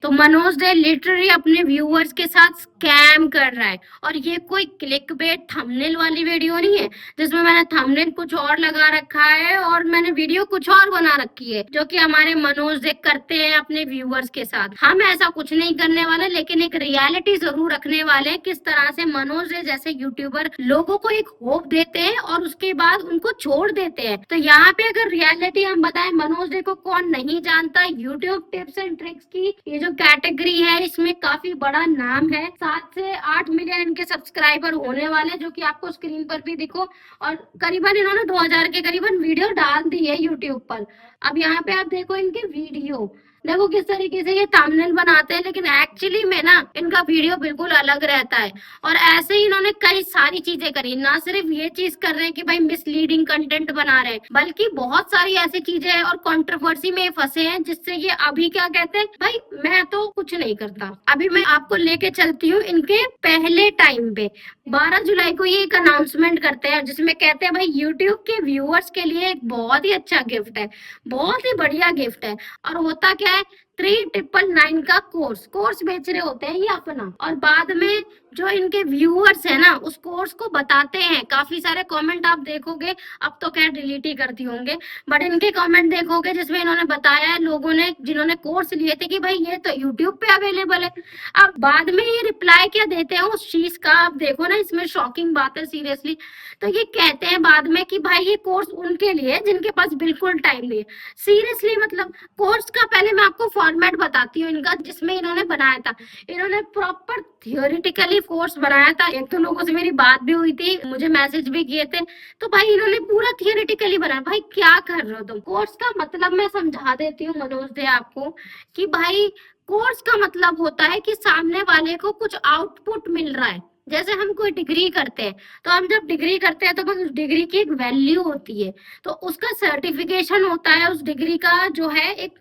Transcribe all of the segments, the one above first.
तो मनोज ने लिटरली अपने व्यूअर्स के साथ स्कैम कर रहा है। और ये कोई क्लिक बेट थंबनेल वाली वीडियो नहीं है जिसमें मैंने थंबनेल कुछ और लगा रखा है और मैंने वीडियो कुछ और बना रखी है, जो कि हमारे मनोज देख करते हैं अपने व्यूअर्स के साथ। हम ऐसा कुछ नहीं करने वाले, लेकिन एक रियलिटी जरूर रखने वाले हैं किस तरह से मनोज जैसे यूट्यूबर लोगों को एक होप देते हैं और उसके बाद उनको छोड़ देते हैं। तो यहाँ पे अगर रियलिटी हम बताएं, मनोज को कौन नहीं जानता, यूट्यूब टिप्स एंड ट्रिक्स की ये जो कैटेगरी है इसमें काफी बड़ा नाम है। 7 से 8 मिलियन इनके सब्सक्राइबर होने वाले, जो कि आपको स्क्रीन पर भी दिखो। और करीबन इन्होंने 2000 के करीबन वीडियो डाल दी है यूट्यूब पर। अब यहाँ पे आप देखो इनके वीडियो, देखो किस तरीके से ये थंबनेल बनाते हैं, लेकिन एक्चुअली में ना इनका वीडियो बिल्कुल अलग रहता है। और ऐसे ही इन्होंने कई सारी चीजें करी, ना सिर्फ ये चीज कर रहे हैं कि भाई मिसलीडिंग कंटेंट बना रहे हैं, बल्कि बहुत सारी ऐसी चीजें हैं और कंट्रोवर्सी में फंसे हैं जिससे ये अभी क्या कहते हैं, भाई मैं तो कुछ नहीं करता। अभी मैं आपको लेके चलती हूँ इनके पहले टाइम पे। 12 जुलाई को ये एक अनाउंसमेंट करते हैं जिसमें कहते हैं भाई यूट्यूब के व्यूअर्स के लिए एक बहुत ही अच्छा गिफ्ट है, बहुत ही बढ़िया गिफ्ट है। और होता क्या है, 3999 का कोर्स बेच रहे होते हैं ये अपना। और बाद में जो इनके व्यूअर्स है ना उस कोर्स को बताते हैं। काफी सारे कमेंट आप देखोगे, अब तो खैर डिलीट ही करती होंगे, बट इनके कमेंट देखोगे जिसमें इन्होंने बताया है लोगों ने जिन्होंने कोर्स लिए थे कि भाई ये तो यूट्यूब पे अवेलेबल है। अब बाद में ये रिप्लाई क्या देते हैं उस चीज का, आप देखो ना, इसमें शॉकिंग बात है सीरियसली। तो ये कहते हैं बाद में कि भाई ये कोर्स उनके लिए जिनके पास बिल्कुल टाइम नहीं है। सीरियसली मतलब कोर्स का पहले मैं आपको फॉर्मेट बताती हूँ इनका जिसमें इन्होंने बनाया था। इन्होंने प्रॉपर थियोरिटिकली कोर्स बनाया था। एक तो लोगों से मेरी बात भी हुई थी, मुझे मैसेज भी किए थे, तो भाई इन्होंने पूरा थियोरिटिकली बनाया। भाई क्या कर रहे हो तुम? कोर्स का मतलब मैं समझा देती हूँ मनोज दे आपको कि भाई कोर्स का मतलब होता है कि सामने वाले को कुछ आउटपुट मिल रहा है। जैसे हम कोई डिग्री करते हैं, तो हम जब डिग्री करते हैं तो बस उस डिग्री की एक वैल्यू होती है, तो उसका सर्टिफिकेशन होता है, उस डिग्री का जो है एक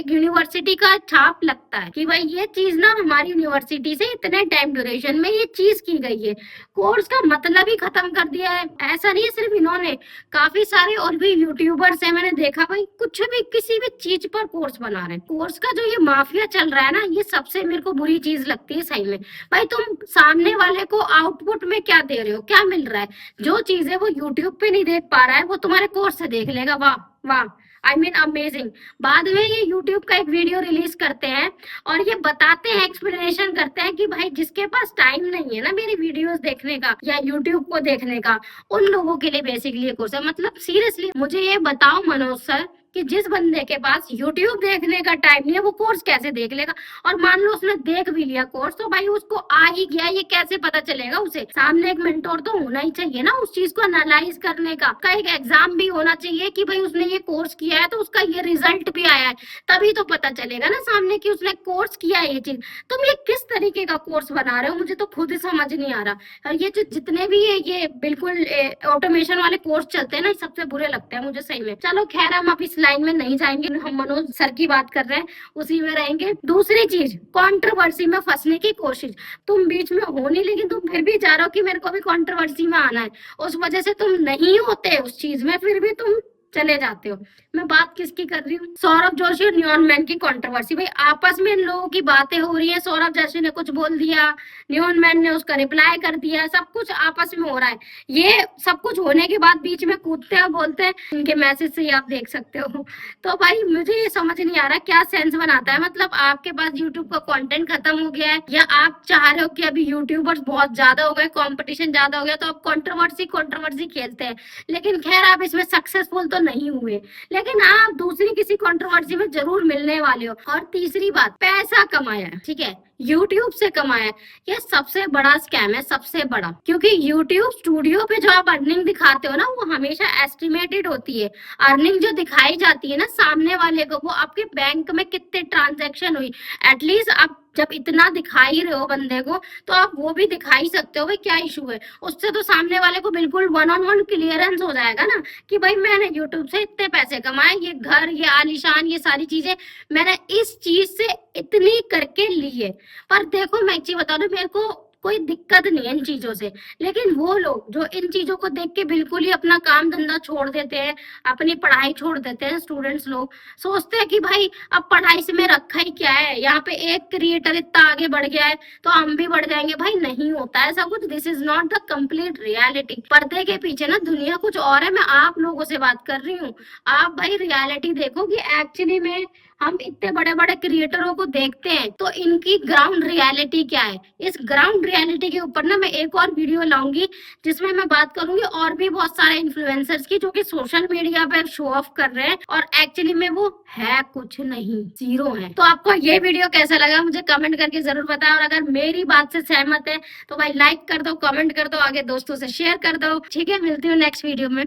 यूनिवर्सिटी का छाप लगता है कि भाई ये चीज ना हमारी यूनिवर्सिटी से इतने टाइम ड्यूरेशन में ये चीज की गई है। कोर्स का मतलब ही खत्म कर दिया है। ऐसा नहीं है सिर्फ इन्होंने, काफी सारे और भी यूट्यूबर्स है, मैंने देखा भाई कुछ भी किसी भी चीज पर कोर्स बना रहे हैं। कोर्स का जो ये माफिया चल रहा है ना, ये सबसे मेरे को बुरी चीज लगती है सही में। भाई तुम सामने वाले को आउटपुट में क्या दे रहे हो, क्या मिल रहा है? जो चीजें वो यूट्यूब पे नहीं देख पा रहा है वो तुम्हारे कोर्स से देख लेगा। वाह वाह, आई मीन अमेजिंग। बाद में ये यूट्यूब का एक वीडियो रिलीज करते हैं और ये बताते हैं, एक्सप्लेनेशन करते हैं कि भाई जिसके पास टाइम नहीं है ना मेरी वीडियोस देखने का या यूट्यूब को देखने का, उन लोगों के लिए बेसिकली ये कोर्स है। मतलब सीरियसली मुझे ये बताओ मनोज सर कि जिस बंदे के पास यूट्यूब देखने का टाइम नहीं है वो कोर्स कैसे देख लेगा? और मान लो उसने देख भी लिया कोर्स, तो भाई उसको आ ही गया, ये कैसे पता चलेगा उसे? सामने एक मेंटोर तो होना ही चाहिए ना उस चीज को एनालाइज करने का एक एग्जाम भी होना चाहिए कि भाई उसने ये कोर्स किया है तो उसका ये रिजल्ट भी आया है, तभी तो पता चलेगा ना सामने कि उसने कोर्स किया है ये चीज। तुम ये किस तरीके का कोर्स बना रहे हो, मुझे तो खुद ही समझ नहीं आ रहा। और ये जो जितने भी ये बिल्कुल ऑटोमेशन वाले कोर्स चलते हैं ना, सबसे बुरे लगते हैं मुझे सही में। चलो खैर हम अब इस लाइन में नहीं जाएंगे, हम मनोज सर की बात कर रहे हैं उसी में रहेंगे। दूसरी चीज, कंट्रोवर्सी में फंसने की कोशिश। तुम बीच में हो नहीं, लेकिन तुम फिर भी जा रहे हो कि मेरे को भी कंट्रोवर्सी में आना है, उस वजह से तुम नहीं होते उस चीज में, फिर भी तुम चले जाते हो। मैं बात किसकी कर रही हूँ? सौरभ जोशी और न्यून मैन की कंट्रोवर्सी। भाई आपस में इन लोगों की बातें हो रही है, सौरभ जोशी ने कुछ बोल दिया, न्यून मैन ने उसका रिप्लाई कर दिया, सब कुछ आपस में हो रहा है। ये सब कुछ होने के बाद बीच में कूदते हैं, बोलते हैं, इनके मैसेज से ही आप देख सकते हो। तो भाई मुझे ये समझ नहीं आ रहा क्या सेंस बनाता है। मतलब आपके पास यूट्यूब का कंटेंट खत्म हो गया है, या आप चाह रहे हो कि अभी यूट्यूबर्स बहुत ज्यादा हो गए, कंपटीशन ज्यादा हो गया, तो आप कंट्रोवर्सी खेलते हैं। लेकिन खैर आप इसमें सक्सेसफुल तो नहीं हुए, लेकिन आप दूसरी किसी कंट्रोवर्सी में जरूर मिलने वाले हो। और तीसरी बात, पैसा कमाया, ठीक है, यूट्यूब से कमाया, ये सबसे बड़ा स्कैम है, सबसे बड़ा। क्योंकि यूट्यूब स्टूडियो पे जो आप अर्निंग दिखाते हो ना, वो हमेशा एस्टिमेटेड होती है। अर्निंग जो दिखाई जाती है ना सामने वाले को, वो आपके बैंक में कितने ट्रांजैक्शन हुई, एटलीस्ट आप जब इतना दिखा ही रहे हो बंदे को, तो आप वो भी दिखा ही सकते हो भाई क्या इशू है। उससे तो सामने वाले को बिल्कुल 1-on-1 क्लियरेंस हो जाएगा ना कि भाई मैंने यूट्यूब से इतने पैसे कमाए, ये घर, ये आलीशान, ये सारी चीजें मैंने इस चीज से इतनी करके ली है। पर देखो मैं एक चीज बता दूं, मेरे को कोई दिक्कत नहीं है इन चीजों से। लेकिन वो लोग जो इन चीजों को देख के बिल्कुल ही अपना काम धंधा छोड़ देते हैं, अपनी पढ़ाई छोड़ देते हैं, स्टूडेंट्स लोग सोचते हैं कि भाई अब पढ़ाई से में रखा ही क्या है, यहाँ पे एक क्रिएटर इतना आगे बढ़ गया है तो हम भी बढ़ जाएंगे। भाई नहीं होता ऐसा कुछ। This is not the complete reality. पर्दे के पीछे ना दुनिया कुछ और है। मैं आप लोगों से बात कर रही हूँ। आप भाई रियलिटी देखो कि एक्चुअली में हम इतने बड़े बड़े क्रिएटरों को देखते हैं तो इनकी ग्राउंड रियलिटी क्या है। इस ग्राउंड रियलिटी के ऊपर ना मैं एक और वीडियो लाऊंगी जिसमें मैं बात करूंगी और भी बहुत सारे इन्फ्लुएंसर्स की जो कि सोशल मीडिया पे शो ऑफ कर रहे हैं और एक्चुअली में वो है कुछ नहीं, जीरो है। तो आपको ये वीडियो कैसा लगा मुझे कमेंट करके जरूर बताएं, और अगर मेरी बात से सहमत है तो भाई लाइक कर दो, कमेंट कर दो, आगे दोस्तों से शेयर कर दो। ठीक है, मिलती हूँ नेक्स्ट वीडियो में।